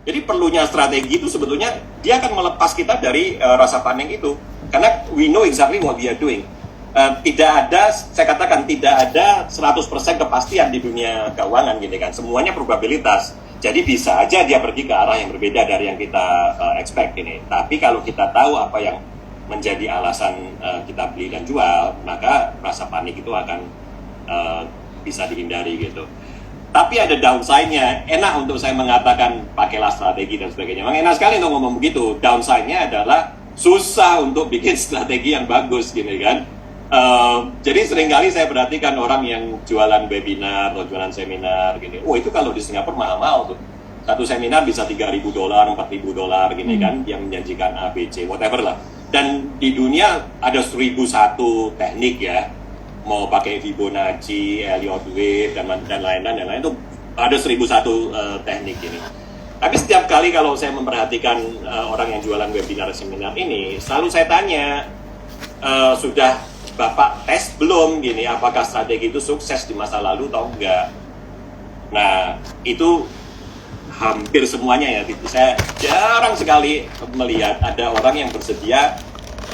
Jadi perlunya strategi itu sebetulnya dia akan melepas kita dari rasa panik itu. Karena we know exactly what we are doing. Tidak ada, saya katakan tidak ada 100% kepastian di dunia keuangan gitu kan. Semuanya probabilitas. Jadi bisa aja dia pergi ke arah yang berbeda dari yang kita expect ini. Tapi kalau kita tahu apa yang menjadi alasan kita beli dan jual, maka rasa panik itu akan bisa dihindari gitu. Tapi ada downside-nya. Enak untuk saya mengatakan pakailah strategi dan sebagainya. Memang enak sekali untuk ngomong begitu. Downside-nya adalah susah untuk bikin strategi yang bagus gitu kan. Jadi seringkali saya perhatikan orang yang jualan webinar atau jualan seminar gini. Oh itu kalau di Singapura mahal tuh. Satu seminar bisa $3.000, $4.000 gini kan, yang menjanjikan A, B, C, whatever lah. Dan di dunia ada 1.001 teknik ya. Mau pakai Fibonacci, Elliott Wave dan lain-lain itu ada 1.001 teknik ini. Tapi setiap kali kalau saya memperhatikan orang yang jualan webinar seminar ini, selalu saya tanya, sudah Bapak tes belum gini, apakah strategi itu sukses di masa lalu atau enggak? Nah, itu hampir semuanya ya. Saya jarang sekali melihat ada orang yang bersedia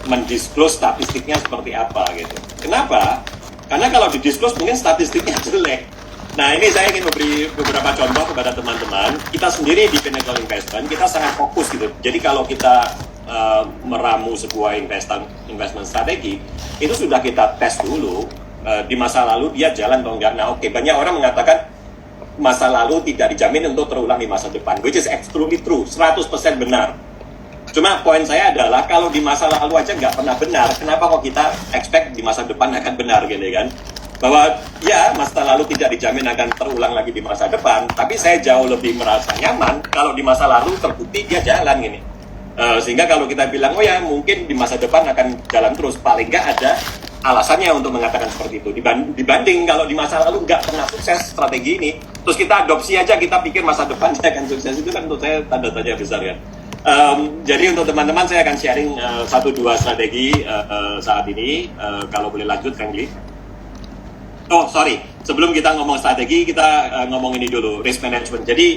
mendisclose statistiknya seperti apa gitu. Kenapa? Karena kalau didisclose mungkin statistiknya jelek. Nah ini saya ingin memberi beberapa contoh kepada teman-teman. Kita sendiri di Pinnacle Investment, kita sangat fokus gitu. Jadi kalau kita meramu sebuah investment strategi, itu sudah kita tes dulu. Di masa lalu dia jalan atau enggak. Nah oke, banyak orang mengatakan masa lalu tidak dijamin untuk terulang di masa depan. Which is extremely true, 100% benar. Cuma poin saya adalah kalau di masa lalu aja nggak pernah benar, kenapa kok kita expect di masa depan akan benar gitu kan? Bahwa ya masa lalu tidak dijamin akan terulang lagi di masa depan, tapi saya jauh lebih merasa nyaman kalau di masa lalu terbukti dia jalan gini. Sehingga kalau kita bilang oh ya mungkin di masa depan akan jalan terus, paling nggak ada alasannya untuk mengatakan seperti itu. Dibanding kalau di masa lalu nggak pernah sukses strategi ini, terus kita adopsi aja kita pikir masa depan akan sukses, itu kan menurut saya tanda tanya besar ya. Jadi untuk teman-teman saya akan sharing 1-2 strategi saat ini. Kalau boleh lanjut Kang Lee. Oh sorry, sebelum kita ngomong strategi kita ngomong ini dulu, risk management. Jadi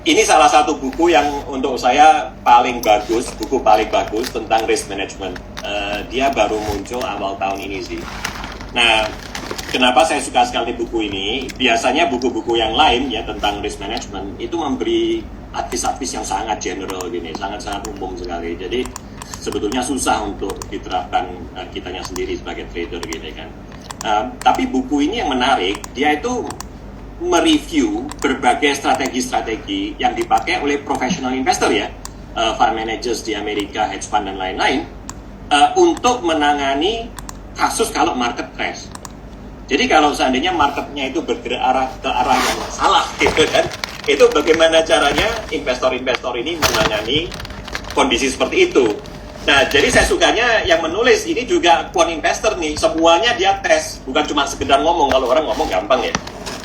ini salah satu buku yang untuk saya paling bagus, buku paling bagus tentang risk management. Dia baru muncul awal tahun ini sih. Nah, kenapa saya suka sekali buku ini? Biasanya buku-buku yang lain ya tentang risk management itu memberi advis-advis yang sangat general gini, sangat-sangat umum sekali. Jadi sebetulnya susah untuk diterapkan kitanya sendiri sebagai trader gitu kan. Tapi buku ini yang menarik, dia itu mereview berbagai strategi-strategi yang dipakai oleh professional investor ya, fund managers di Amerika, hedge fund dan lain-lain, untuk menangani kasus kalau market crash. Jadi kalau seandainya marketnya itu bergerak ke arah yang salah gitu kan, itu bagaimana caranya investor-investor ini menangani kondisi seperti itu. Nah, jadi saya sukanya yang menulis ini juga quant investor nih, semuanya dia tes, bukan cuma sekedar ngomong. Kalau orang ngomong gampang ya,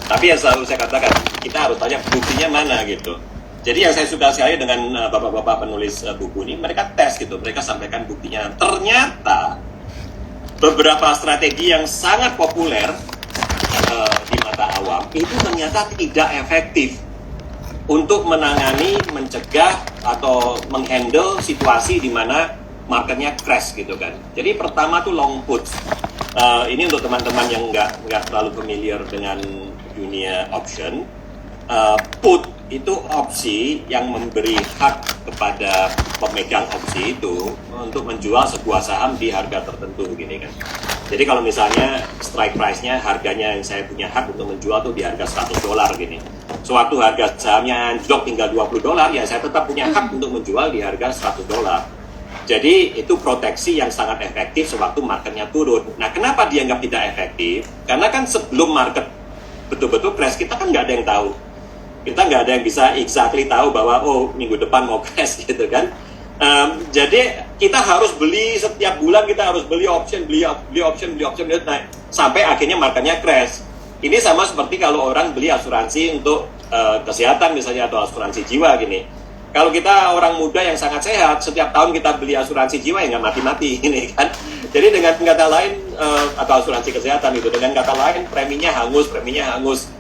tapi yang selalu saya katakan, kita harus tanya buktinya mana gitu. Jadi yang saya suka sekali dengan bapak-bapak penulis buku ini, mereka tes gitu, mereka sampaikan buktinya. Ternyata beberapa strategi yang sangat populer di mata awam itu ternyata tidak efektif untuk menangani, mencegah atau menghandle situasi di mana marketnya crash gitu kan. Jadi pertama tuh long puts. Ini untuk teman-teman yang nggak terlalu familiar dengan dunia option. Put itu opsi yang memberi hak kepada pemegang opsi itu untuk menjual sebuah saham di harga tertentu gini kan. Jadi kalau misalnya strike price-nya, harganya yang saya punya hak untuk menjual tuh di harga $100 gini. Sewaktu harga sahamnya anjlok tinggal $20, ya saya tetap punya hak untuk menjual di harga $100. Jadi itu proteksi yang sangat efektif sewaktu marketnya turun. Nah kenapa dianggap tidak efektif? Karena kan sebelum market betul-betul crash, kita kan nggak ada yang tahu. Kita nggak ada yang bisa exactly tahu bahwa oh minggu depan mau crash gitu kan. Jadi kita harus beli setiap bulan, kita harus beli option, beli option, nah, sampai akhirnya marketnya crash. Ini sama seperti kalau orang beli asuransi untuk kesehatan misalnya atau asuransi jiwa gini. Kalau kita orang muda yang sangat sehat, setiap tahun kita beli asuransi jiwa ya nggak mati-mati ini kan. Jadi dengan kata lain atau asuransi kesehatan itu, dengan kata lain preminya hangus.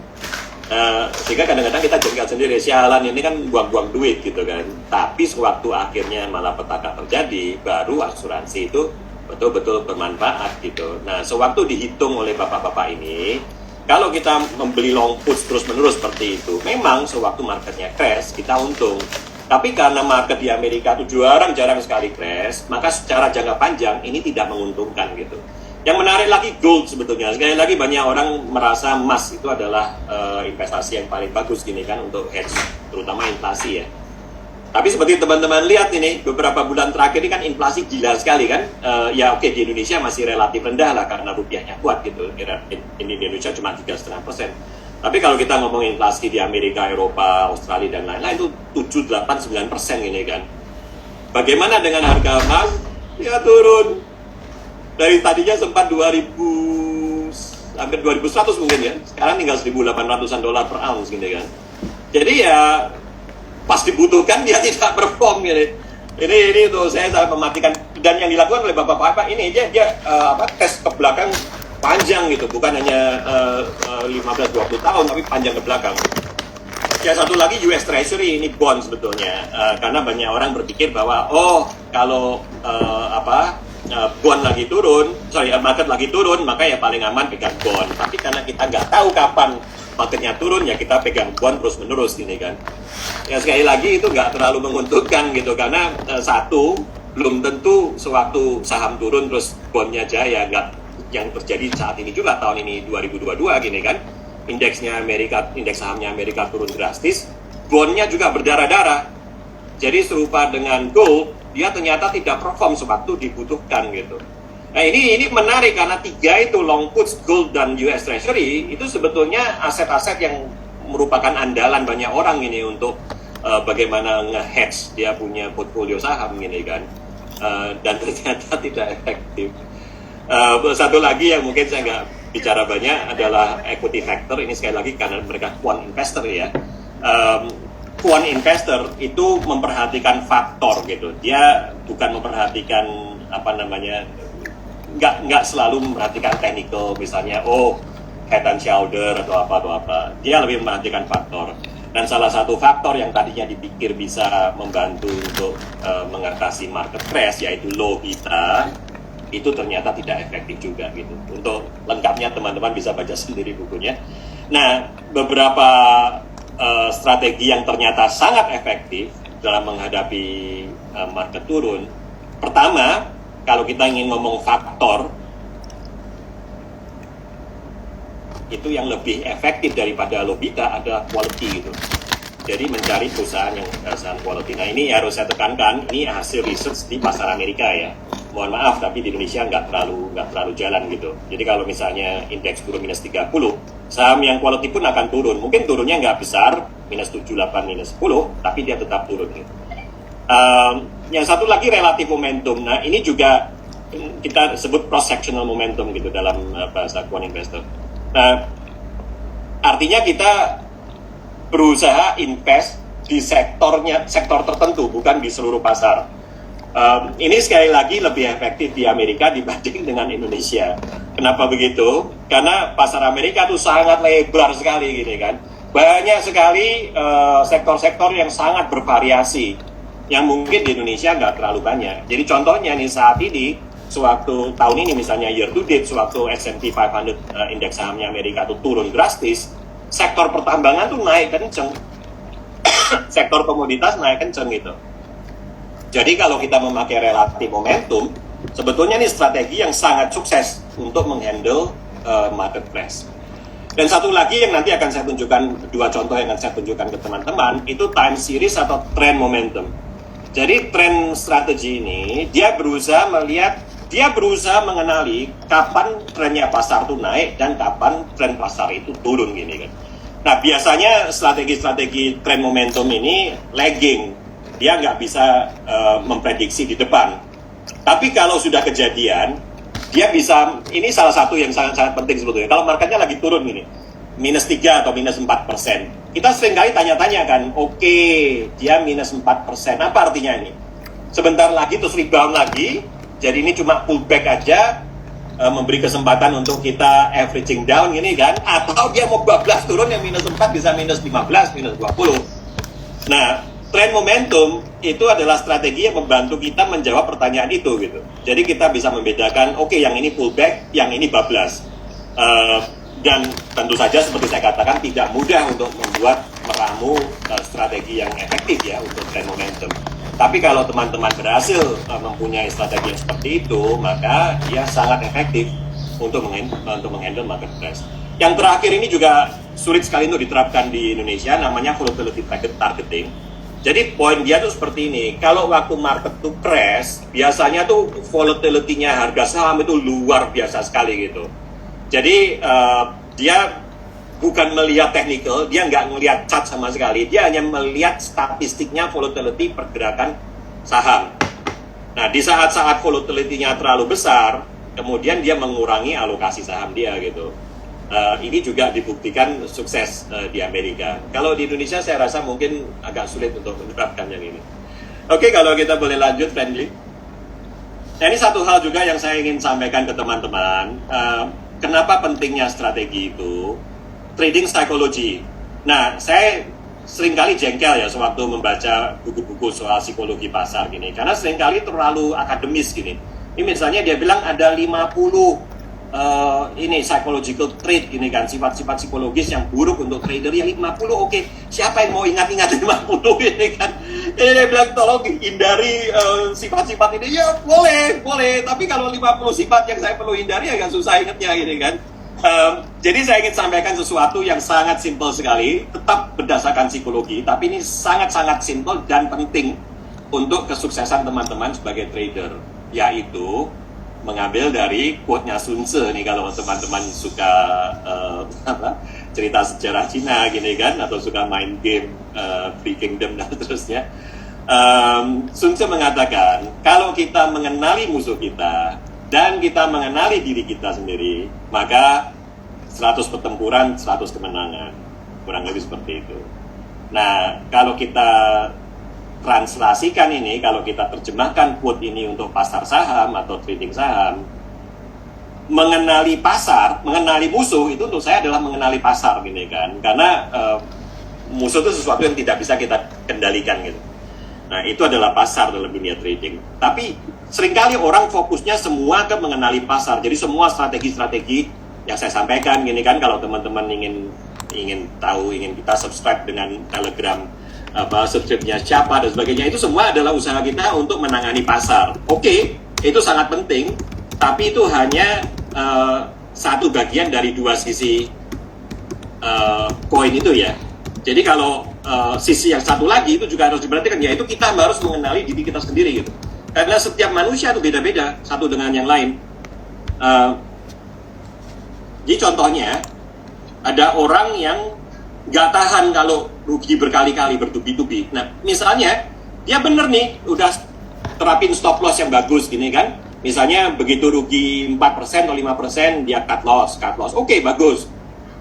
Sehingga kadang-kadang kita jengkel sendiri, sialan ini kan buang-buang duit gitu kan. Tapi sewaktu akhirnya malah petaka terjadi, baru asuransi itu betul-betul bermanfaat gitu. Nah, sewaktu dihitung oleh bapak-bapak ini, kalau kita membeli long puts terus-menerus seperti itu, memang sewaktu marketnya crash, kita untung. Tapi karena market di Amerika itu jarang sekali crash, maka secara jangka panjang ini tidak menguntungkan gitu. Yang menarik lagi gold sebetulnya. Sekali lagi banyak orang merasa emas itu adalah investasi yang paling bagus gini kan untuk hedge, terutama inflasi ya. Tapi seperti teman-teman lihat ini, beberapa bulan terakhir ini kan inflasi gila sekali kan. Ya oke, di Indonesia masih relatif rendah lah karena rupiahnya kuat gitu. Ini di Indonesia cuma 3,5%. Tapi kalau kita ngomong inflasi di Amerika, Eropa, Australia, dan lain-lain itu 7, 8, 9% ini kan. Bagaimana dengan harga emas? Ya turun. Dari tadinya sempat 2000, hampir 2100 mungkin ya. Sekarang tinggal 1.800-an dolar per ounce gitu kan. Jadi ya pas dibutuhkan dia tidak perform gitu. Ini tuh saya sangat mematikan. Dan yang dilakukan oleh bapak-bapak ini dia tes ke belakang panjang gitu, bukan hanya 15-20 tahun tapi panjang ke belakang. Ya satu lagi US Treasury, ini bond sebetulnya, karena banyak orang berpikir bahwa kalau bond lagi turun, market lagi turun, maka ya paling aman pegang bond. Tapi karena kita nggak tahu kapan marketnya turun, ya kita pegang bond terus menerus gini kan. Ya sekali lagi itu nggak terlalu menguntungkan gitu, karena satu, belum tentu sewaktu saham turun terus bondnya jaya, nggak. Yang terjadi saat ini juga tahun ini 2022 gini kan, indeks sahamnya Amerika turun drastis, bondnya juga berdarah-darah. Jadi serupa dengan gold, dia ternyata tidak perform sewaktu dibutuhkan gitu. Nah ini menarik karena tiga itu, long puts, gold, dan US Treasury itu sebetulnya aset-aset yang merupakan andalan banyak orang ini untuk bagaimana nge-hedge dia punya portfolio saham gini kan, dan ternyata tidak efektif. Satu lagi yang mungkin saya nggak bicara banyak adalah equity factor. Ini sekali lagi karena mereka quant investor ya. Quant investor itu memperhatikan faktor gitu. Dia bukan memperhatikan nggak selalu memperhatikan technical misalnya head and shoulder atau apa. Dia lebih memperhatikan faktor. Dan salah satu faktor yang tadinya dipikir bisa membantu untuk mengatasi market crash yaitu low beta, itu ternyata tidak efektif juga gitu. Untuk lengkapnya teman-teman bisa baca sendiri bukunya. Nah, beberapa strategi yang ternyata sangat efektif dalam menghadapi market turun. Pertama, kalau kita ingin ngomong faktor, itu yang lebih efektif daripada low beta adalah quality gitu. Jadi mencari perusahaan yang perusahaan quality. Nah ini harus saya tekankan, ini hasil research di pasar Amerika ya. Mohon maaf, tapi di Indonesia nggak terlalu jalan gitu. Jadi kalau misalnya indeks turun minus 30, saham yang quality pun akan turun. Mungkin turunnya nggak besar, minus 7, 8, minus 10, tapi dia tetap turun gitu. Yang satu lagi relatif momentum. Nah ini juga kita sebut cross-sectional momentum gitu dalam bahasa quant investor. Nah artinya kita berusaha invest di sektor tertentu, bukan di seluruh pasar. Ini sekali lagi lebih efektif di Amerika dibanding dengan Indonesia. Kenapa begitu? Karena pasar Amerika itu sangat lebar sekali gini kan. Banyak sekali sektor-sektor yang sangat bervariasi, yang mungkin di Indonesia nggak terlalu banyak. Jadi contohnya nih saat ini, sewaktu tahun ini misalnya year to date, sewaktu S&P 500 indeks sahamnya Amerika itu turun drastis, sektor pertambangan tuh naik kenceng, sektor komoditas naik kenceng gitu. Jadi kalau kita memakai relatif momentum, sebetulnya ini strategi yang sangat sukses untuk menghandle market crash. Dan satu lagi yang nanti akan saya tunjukkan, dua contoh yang akan saya tunjukkan ke teman-teman, itu time series atau trend momentum. Jadi trend strategi ini, dia berusaha mengenali kapan trennya pasar itu naik dan kapan tren pasar itu turun gini kan. Nah biasanya strategi trend momentum ini lagging. Dia nggak bisa memprediksi di depan. Tapi kalau sudah kejadian, dia bisa, ini salah satu yang sangat-sangat penting sebetulnya. Kalau marketnya lagi turun ini, minus 3 atau minus 4%. Kita seringkali tanya-tanya kan, oke, dia minus 4%. Apa artinya ini? Sebentar lagi terus rebound lagi, jadi ini cuma pullback aja, memberi kesempatan untuk kita averaging down gini kan, atau dia mau bablas turun yang minus 4 bisa minus 15, minus 20. Nah, trend momentum itu adalah strategi yang membantu kita menjawab pertanyaan itu gitu. Jadi kita bisa membedakan, oke, yang ini pullback, yang ini bablas. Dan tentu saja seperti saya katakan tidak mudah untuk membuat meramu strategi yang efektif ya untuk trend momentum. Tapi kalau teman-teman berhasil mempunyai strategi yang seperti itu, maka dia sangat efektif untuk menghandle market price. Yang terakhir ini juga sulit sekali untuk diterapkan di Indonesia, namanya volatility targeting. Jadi poin dia tuh seperti ini, kalau waktu market tuh crash, biasanya tuh volatility-nya harga saham itu luar biasa sekali gitu. Jadi dia bukan melihat technical, dia nggak melihat chart sama sekali, dia hanya melihat statistiknya volatility pergerakan saham. Nah, di saat-saat volatility-nya terlalu besar, kemudian dia mengurangi alokasi saham dia gitu. Ini juga dibuktikan sukses di Amerika. Kalau di Indonesia saya rasa mungkin agak sulit untuk menerapkan yang ini. Oke, kalau kita boleh lanjut, Friendly. Nah, ini satu hal juga yang saya ingin sampaikan ke teman-teman. Kenapa pentingnya strategi itu? Trading psychology. Nah, saya seringkali jengkel ya sewaktu membaca buku-buku soal psikologi pasar gini, karena seringkali terlalu akademis gini. Ini misalnya dia bilang ada 50 ini psychological trait gini kan, sifat-sifat psikologis yang buruk untuk trader ya 50, oke. Siapa yang mau ingat-ingat 50 ini kan? Ini dia bilang tolong hindari sifat-sifat ini, ya boleh, tapi kalau 50 sifat yang saya perlu hindari agak susah ingatnya gini kan. Jadi saya ingin sampaikan sesuatu yang sangat simpel sekali, tetap berdasarkan psikologi, tapi ini sangat-sangat simpel dan penting untuk kesuksesan teman-teman sebagai trader, yaitu mengambil dari quote-nya Sun Tzu nih, kalau teman-teman suka cerita sejarah Cina gini kan, atau suka main game Free Kingdom dan seterusnya. Sun Tzu mengatakan, kalau kita mengenali musuh kita dan kita mengenali diri kita sendiri, maka 100 pertempuran, 100 kemenangan. Kurang lebih seperti itu. Nah, kalau kita translasikan ini, kalau kita terjemahkan quote ini untuk pasar saham atau trading saham, mengenali pasar, mengenali musuh itu untuk saya adalah mengenali pasar gini kan. Karena musuh itu sesuatu yang tidak bisa kita kendalikan gitu. Nah, itu adalah pasar dalam dunia trading. Tapi seringkali orang fokusnya semua ke mengenali pasar. Jadi semua strategi-strategi yang saya sampaikan gini kan, kalau teman-teman ingin tahu, ingin kita subscribe dengan Telegram, subscribe-nya siapa dan sebagainya, itu semua adalah usaha kita untuk menangani pasar. Oke, itu sangat penting, tapi itu hanya satu bagian dari dua sisi koin itu ya. Jadi kalau sisi yang satu lagi itu juga harus diperhatikan, yaitu kita harus mengenali diri kita sendiri gitu. Karena setiap manusia itu beda-beda satu dengan yang lain. Jadi contohnya ada orang yang nggak tahan kalau rugi berkali-kali bertubi-tubi. Nah, misalnya dia bener nih udah terapin stop loss yang bagus gini kan. Misalnya begitu rugi 4% atau 5% dia cut loss. Oke, bagus.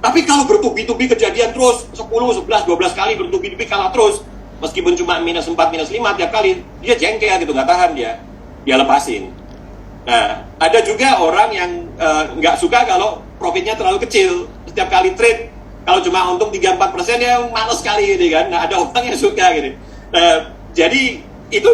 Tapi kalau bertubi-tubi kejadian terus 10, 11, 12 kali bertubi-tubi kalah terus, meskipun cuma minus 4, minus 5 tiap kali, dia jengkel gitu, nggak tahan dia lepasin. Nah, ada juga orang yang nggak suka kalau profitnya terlalu kecil. Setiap kali trade, kalau cuma untung 3-4% ya males sekali gitu kan. Nah, ada orang yang suka gitu. Jadi itu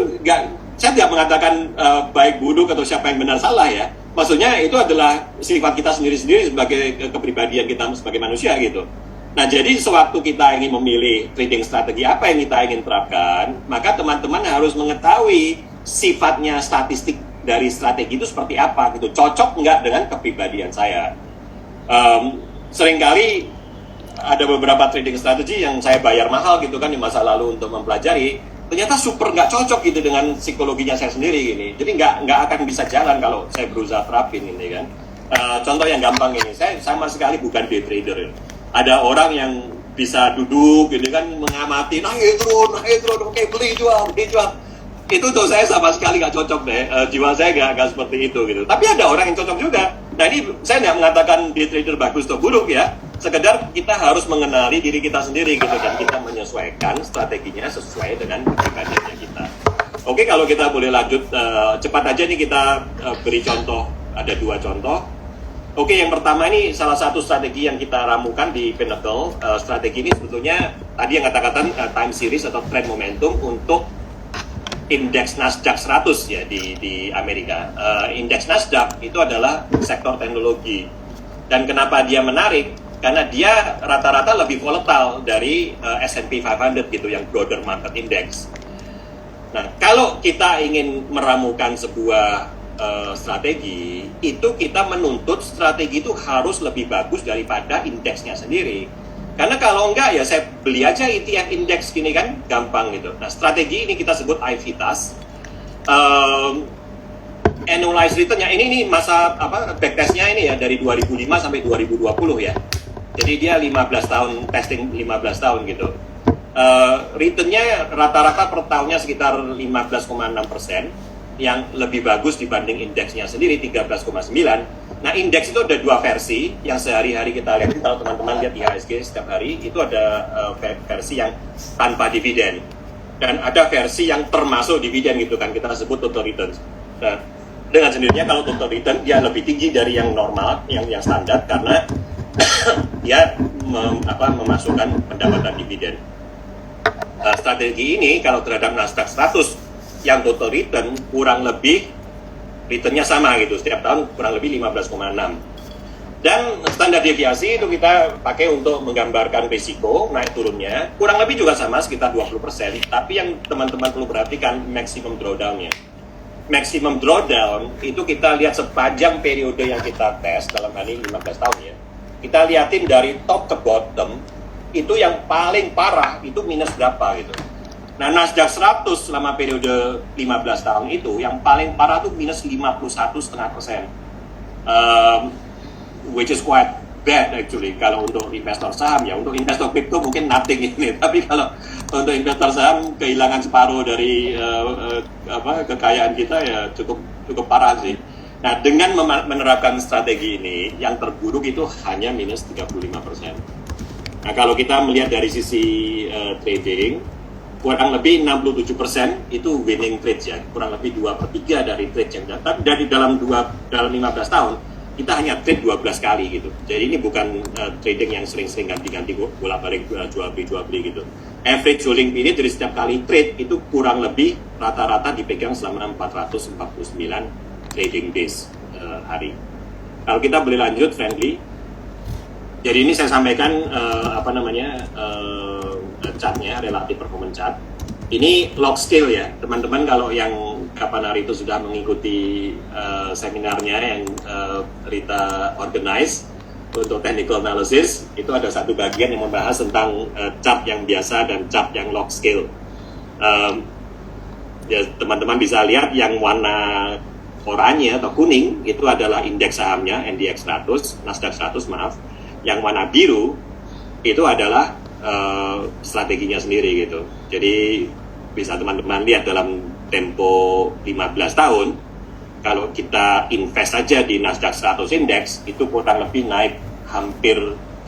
saya tidak mengatakan baik buruk atau siapa yang benar salah ya. Maksudnya itu adalah sifat kita sendiri-sendiri sebagai kepribadian kita sebagai manusia gitu. Nah, jadi sewaktu kita ingin memilih trading strategi apa yang kita ingin terapkan, maka teman-teman harus mengetahui sifatnya statistik dari strategi itu seperti apa gitu. Cocok nggak dengan kepribadian saya. Seringkali ada beberapa trading strategi yang saya bayar mahal gitu kan di masa lalu untuk mempelajari, ternyata super nggak cocok gitu dengan psikologinya saya sendiri gini. Jadi nggak akan bisa jalan kalau saya berusaha terapin ini kan. Contoh yang gampang ini, saya sama sekali bukan day trader. Ada orang yang bisa duduk gitu kan, mengamati naik turun, oke beli jual. Itu tuh saya sama sekali nggak cocok deh. Jiwa saya nggak seperti itu gitu. Tapi ada orang yang cocok juga. Nah, ini saya nggak mengatakan day trader bagus atau buruk ya. Sekedar kita harus mengenali diri kita sendiri gitu, dan kita menyesuaikan strateginya sesuai dengan kepribadiannya kita. Oke, kalau kita boleh lanjut cepat aja nih kita beri contoh. Ada 2 contoh. Oke, yang pertama ini salah satu strategi yang kita ramukan di Pinnacle. Strategi ini sebetulnya tadi yang kata-kata time series atau trend momentum untuk indeks Nasdaq 100 ya di Amerika. Indeks Nasdaq itu adalah sektor teknologi. Dan kenapa dia menarik? Karena dia rata-rata lebih volatile dari S&P 500 gitu, yang broader market index. Nah, kalau kita ingin meramukan sebuah strategi, itu kita menuntut strategi itu harus lebih bagus daripada indeksnya sendiri. Karena kalau enggak ya saya beli aja ETF indeks gini kan, gampang gitu. Nah, strategi ini kita sebut iVitas. Annualized return-nya ini masa backtestnya ini ya dari 2005 sampai 2020 ya. Jadi dia 15 tahun testing, 15 tahun gitu. Return-nya rata-rata per tahunnya sekitar 15,6%, yang lebih bagus dibanding indeksnya sendiri 13,9. Nah, indeks itu ada dua versi yang sehari-hari kita lihat. Kalau teman-teman lihat IHSG setiap hari itu ada versi yang tanpa dividen dan ada versi yang termasuk dividen gitu kan, kita sebut total return. Nah, dengan sendirinya kalau total return dia lebih tinggi dari yang normal, yang standar, karena dia memasukkan pendapatan dividen. Strategi ini kalau terhadap Nasdaq 100 yang total return kurang lebih returnnya sama gitu, setiap tahun kurang lebih 15,6. Dan standar deviasi itu kita pakai untuk menggambarkan risiko naik turunnya, kurang lebih juga sama sekitar 20%. Tapi yang teman-teman perlu perhatikan maximum drawdown-nya. Maximum drawdown itu kita lihat sepanjang periode yang kita tes, dalam hal ini 15 tahun ya. Kita liatin dari top ke bottom, itu yang paling parah itu minus berapa gitu. Nah, Nasdaq 100 selama periode 15 tahun itu yang paling parah tuh minus 51,5%, which is quite bad actually kalau untuk investor saham ya. Untuk investor crypto mungkin nothing ini, tapi kalau untuk investor saham kehilangan separuh dari kekayaan kita ya cukup parah sih. Nah, dengan menerapkan strategi ini yang terburuk itu hanya minus 35%. Nah, kalau kita melihat dari sisi trading, kurang lebih 67% itu winning trades ya, kurang lebih 2/3 dari trade yang datang. Dari dalam 15 tahun kita hanya trade 12 kali gitu. Jadi ini bukan trading yang sering-sering ganti-ganti bolak-balik jual beli gitu. Average holding period dari setiap kali trade itu kurang lebih rata-rata dipegang selama 449 trading days hari. Kalau kita boleh lanjut, Friendly. Jadi ini saya sampaikan chartnya, relatif performance chart. Ini log scale ya, teman-teman. Kalau yang kapan hari itu sudah mengikuti seminarnya yang Rita organize untuk technical analysis, itu ada satu bagian yang membahas tentang chart yang biasa dan chart yang log scale. Ya, teman-teman bisa lihat yang warna oranye atau kuning itu adalah indeks sahamnya, NDX 100, Nasdaq 100 maaf. Yang warna biru itu adalah strateginya sendiri gitu. Jadi bisa teman-teman lihat dalam tempo 15 tahun, kalau kita invest saja di Nasdaq 100 Index itu kurang lebih naik hampir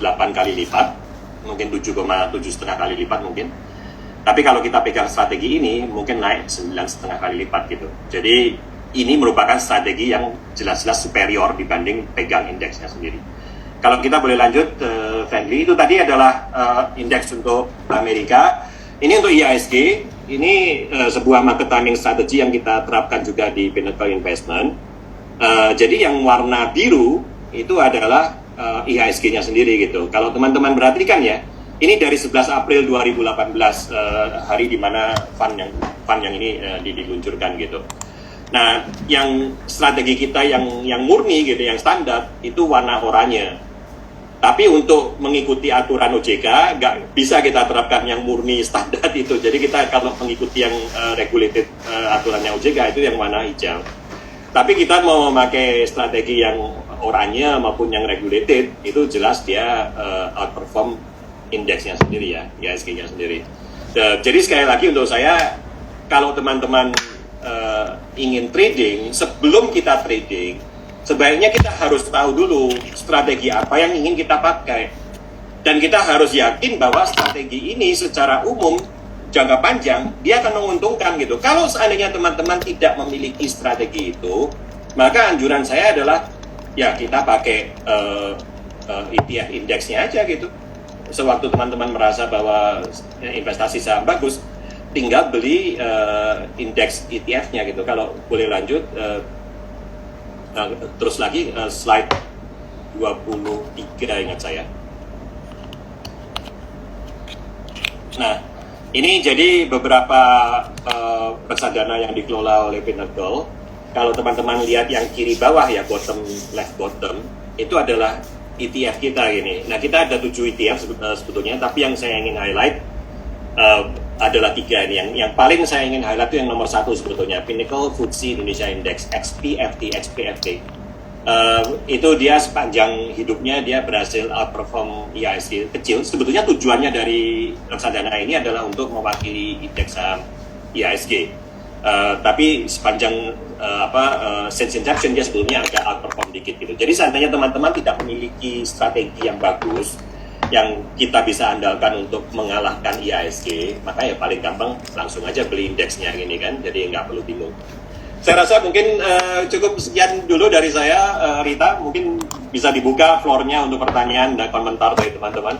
8 kali lipat, mungkin 7,5 kali lipat mungkin. Tapi kalau kita pegang strategi ini mungkin naik 9,5 kali lipat gitu. Jadi ini merupakan strategi yang jelas-jelas superior dibanding pegang indeksnya sendiri. Kalau kita boleh lanjut, Friendly, itu tadi adalah indeks untuk Amerika. Ini untuk IHSG, ini sebuah market timing strategy yang kita terapkan juga di Pinnacle Investment. Jadi yang warna biru itu adalah IHSG-nya sendiri gitu. Kalau teman-teman perhatikan ya, ini dari 11 April 2018, hari di mana fund yang ini diluncurkan gitu. Nah, yang strategi kita yang murni gitu, yang standar itu warna oranye. Tapi untuk mengikuti aturan OJK nggak bisa kita terapkan yang murni standar itu. Jadi kita kalau mengikuti yang regulated aturannya OJK itu yang warna hijau. Tapi kita mau memakai strategi yang oranye maupun yang regulated, itu jelas dia outperform indeksnya sendiri ya, IHSG-nya sendiri. Jadi sekali lagi untuk saya, kalau teman-teman ingin trading, sebelum kita trading, sebaiknya kita harus tahu dulu strategi apa yang ingin kita pakai. Dan kita harus yakin bahwa strategi ini secara umum, jangka panjang, dia akan menguntungkan gitu. Kalau seandainya teman-teman tidak memiliki strategi itu, maka anjuran saya adalah ya kita pakai ETF indeksnya aja gitu. Sewaktu teman-teman merasa bahwa investasi saham bagus, tinggal beli indeks ETF-nya gitu. Kalau boleh lanjut, terus lagi slide 23 ingat saya. Nah, ini jadi beberapa reksadana yang dikelola oleh Pinnacle. Kalau teman-teman lihat yang kiri bawah ya, left bottom, itu adalah ETF kita gini. Nah, kita ada 7 ETF sebetulnya, tapi yang saya ingin highlight adalah 3 ini. Yang paling saya ingin highlight itu yang nomor 1 sebetulnya, Pinnacle FTSE Indonesia Index, XPFT. Itu dia sepanjang hidupnya dia berhasil outperform IHSG kecil. Sebetulnya tujuannya dari reksadana ini adalah untuk mewakili indeks saham IHSG. Tapi sepanjang since inception dia sebetulnya agak outperform dikit gitu. Jadi seandainya teman-teman tidak memiliki strategi yang bagus yang kita bisa andalkan untuk mengalahkan IHSG, maka ya paling gampang langsung aja beli indeksnya gini kan. Jadi nggak perlu bingung. Saya rasa mungkin cukup sekian dulu dari saya, Rita. Mungkin bisa dibuka floor-nya untuk pertanyaan dan komentar dari teman-teman.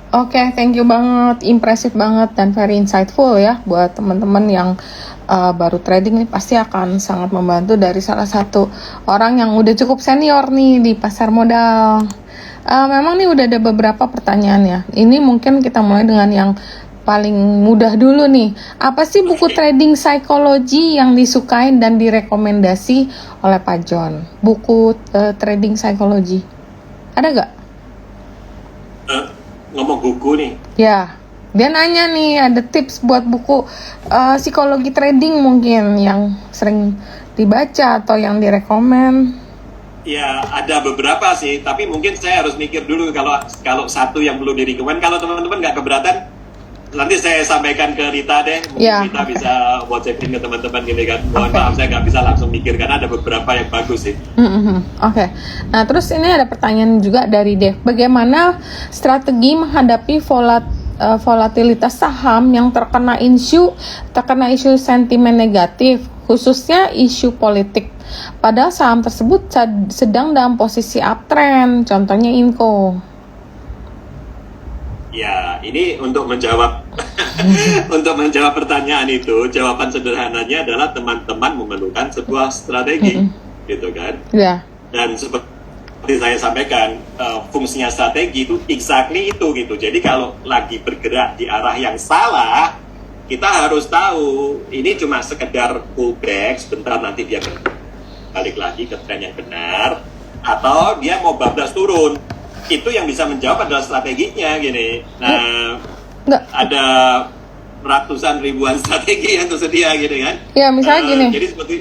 Oke, thank you banget, impresif banget dan very insightful ya buat teman-teman yang baru trading nih, pasti akan sangat membantu dari salah satu orang yang udah cukup senior nih di pasar modal. Memang nih udah ada beberapa pertanyaan ya. Ini mungkin kita mulai dengan yang paling mudah dulu nih. Apa sih buku trading psikologi yang disukain dan direkomendasi oleh Pak John? Buku trading psikologi. Ada gak? Ngomong buku nih. Ya, dia nanya nih ada tips buat buku psikologi trading mungkin yang sering dibaca atau yang direkomend. Ya, ada beberapa sih, tapi mungkin saya harus mikir dulu kalau satu yang perlu direkomend. Kalau teman-teman nggak keberatan, nanti saya sampaikan ke Rita deh, mungkin ya, Rita bisa WhatsAppin ke teman-teman gini kan. Mohon maaf saya nggak bisa langsung mikir karena ada beberapa yang bagus sih. Oke. Nah terus ini ada pertanyaan juga dari Dev. Bagaimana strategi menghadapi volatilitas saham yang terkena isu sentimen negatif, khususnya isu politik. Padahal saham tersebut sedang dalam posisi uptrend, contohnya Inco. Ya, ini untuk menjawab pertanyaan itu, jawaban sederhananya adalah teman-teman memerlukan sebuah strategi, gitu kan? Ya. Dan seperti saya sampaikan, fungsinya strategi itu exactly itu gitu. Jadi kalau lagi bergerak di arah yang salah, kita harus tahu ini cuma sekedar pullback, sebentar nanti dia balik lagi ke tren yang benar, atau dia mau bablas turun. Itu yang bisa menjawab adalah strateginya gini. Nah, ada ratusan ribuan strategi yang tersedia gitu kan. Ya, misalnya gini. Jadi seperti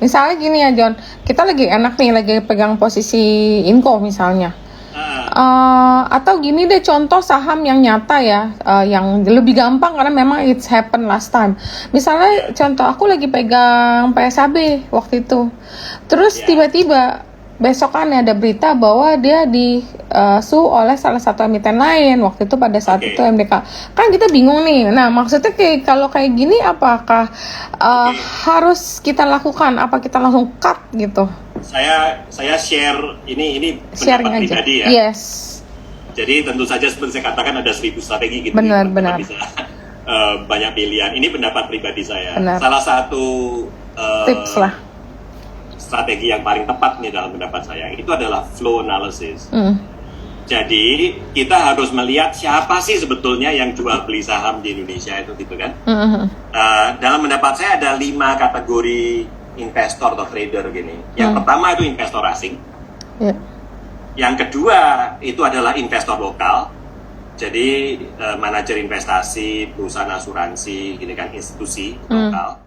misalnya gini ya, John. Kita lagi enak nih, lagi pegang posisi Inco misalnya. Atau gini deh, contoh saham yang nyata ya, yang lebih gampang karena memang it's happened last time. Misalnya contoh aku lagi pegang PSAB waktu itu. Terus tiba-tiba besokannya ada berita bahwa dia disu oleh salah satu emiten lain waktu itu pada saat itu MDK. Kan kita bingung nih. Nah, maksudnya kalau kayak gini apakah harus kita lakukan? Apa kita langsung cut gitu? Saya share ini pendapat pribadi ya. Yes. Jadi tentu saja seperti saya katakan ada 1000 strategi gitu. Benar. Bisa banyak pilihan. Ini pendapat pribadi saya. Benar. Salah satu tips lah. Strategi yang paling tepat nih dalam pendapat saya itu adalah flow analysis. Jadi kita harus melihat siapa sih sebetulnya yang jual beli saham di Indonesia itu gitu kan. Dalam pendapat saya ada 5 kategori investor atau trader gini. Yang pertama itu investor asing. Yang kedua itu adalah investor lokal. Jadi manajer investasi, perusahaan asuransi, gini kan, institusi lokal.